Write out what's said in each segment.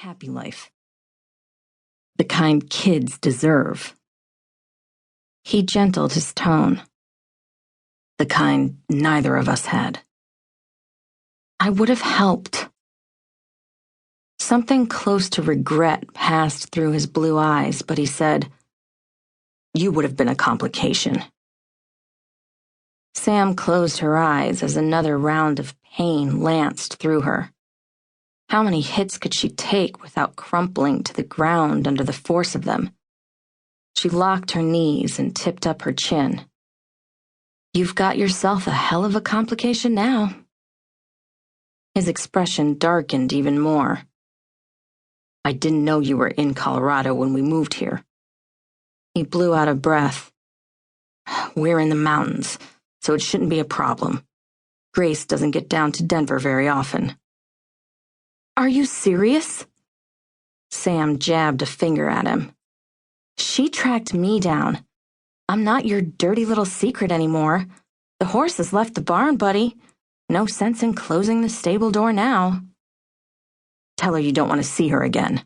happy life. The kind kids deserve. He gentled his tone. The kind neither of us had. I would have helped. Something close to regret passed through his blue eyes, but he said, You would have been a complication. Sam closed her eyes as another round of pain lanced through her. How many hits could she take without crumpling to the ground under the force of them? She locked her knees and tipped up her chin. You've got yourself a hell of a complication now. His expression darkened even more. I didn't know you were in Colorado when we moved here. He blew out a breath. We're in the mountains, so it shouldn't be a problem. Grace doesn't get down to Denver very often. Are you serious? Sam jabbed a finger at him. She tracked me down. I'm not your dirty little secret anymore. The horse has left the barn, buddy. No sense in closing the stable door now. Tell her you don't want to see her again.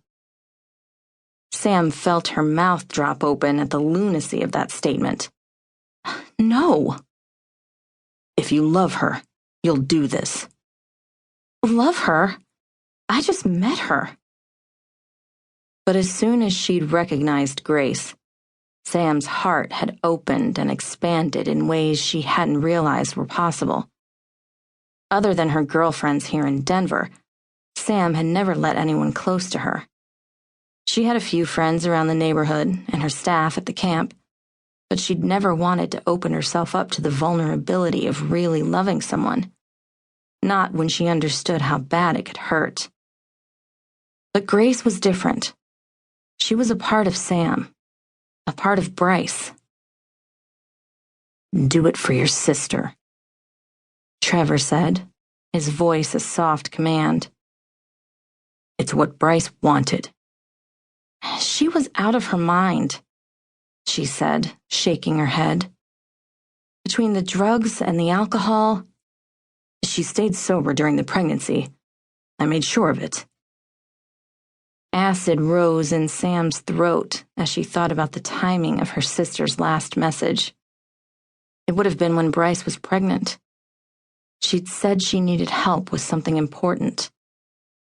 Sam felt her mouth drop open at the lunacy of that statement. No. If you love her, you'll do this. Love her? I just met her. But as soon as she'd recognized Grace, Sam's heart had opened and expanded in ways she hadn't realized were possible. Other than her girlfriends here in Denver, Sam had never let anyone close to her. She had a few friends around the neighborhood and her staff at the camp, but she'd never wanted to open herself up to the vulnerability of really loving someone. Not when she understood how bad it could hurt. But Grace was different. She was a part of Sam, a part of Bryce. Do it for your sister, Trevor said, his voice a soft command. It's what Bryce wanted. She was out of her mind, she said, shaking her head. Between the drugs and the alcohol, she stayed sober during the pregnancy. I made sure of it. Acid rose in Sam's throat as she thought about the timing of her sister's last message. It would have been when Bryce was pregnant. She'd said she needed help with something important.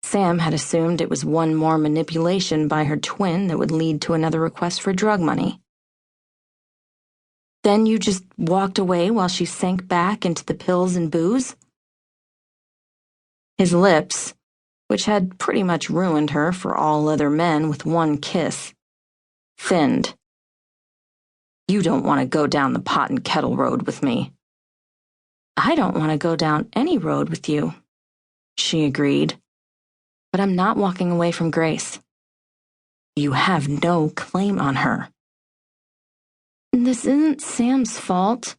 Sam had assumed it was one more manipulation by her twin that would lead to another request for drug money. Then you just walked away while she sank back into the pills and booze? His lips, which had pretty much ruined her for all other men with one kiss, thinned. You don't want to go down the pot and kettle road with me. I don't want to go down any road with you, she agreed. But I'm not walking away from Grace. You have no claim on her. This isn't Sam's fault,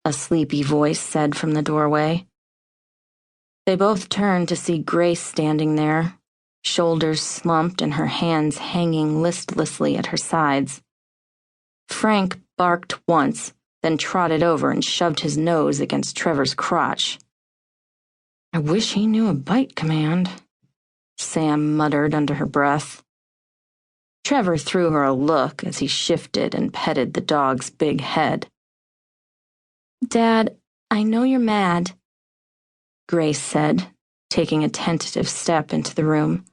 a sleepy voice said from the doorway. They both turned to see Grace standing there, shoulders slumped and her hands hanging listlessly at her sides. Frank barked once, then trotted over and shoved his nose against Trevor's crotch. I wish he knew a bite command, Sam muttered under her breath. Trevor threw her a look as he shifted and petted the dog's big head. Dad, I know you're mad, Grace said, taking a tentative step into the room.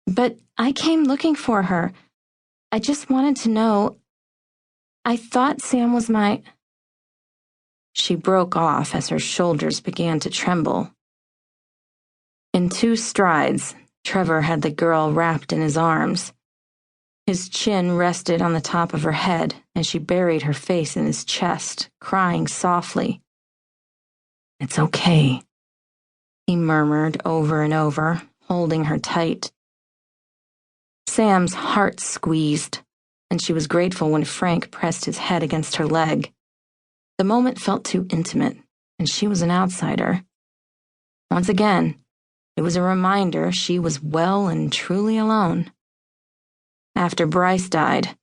But I came looking for her. I just wanted to know. I thought Sam was my... She broke off as her shoulders began to tremble. In 2 strides, Trevor had the girl wrapped in his arms. His chin rested on the top of her head, and she buried her face in his chest, crying softly. It's okay, he murmured over and over, holding her tight. Sam's heart squeezed, and she was grateful when Frank pressed his head against her leg. The moment felt too intimate, and she was an outsider. Once again, it was a reminder she was well and truly alone. After Bryce died,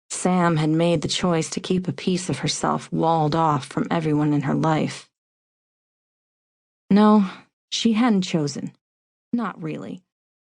Sam had made the choice to keep a piece of herself walled off from everyone in her life. No, she hadn't chosen. Not really.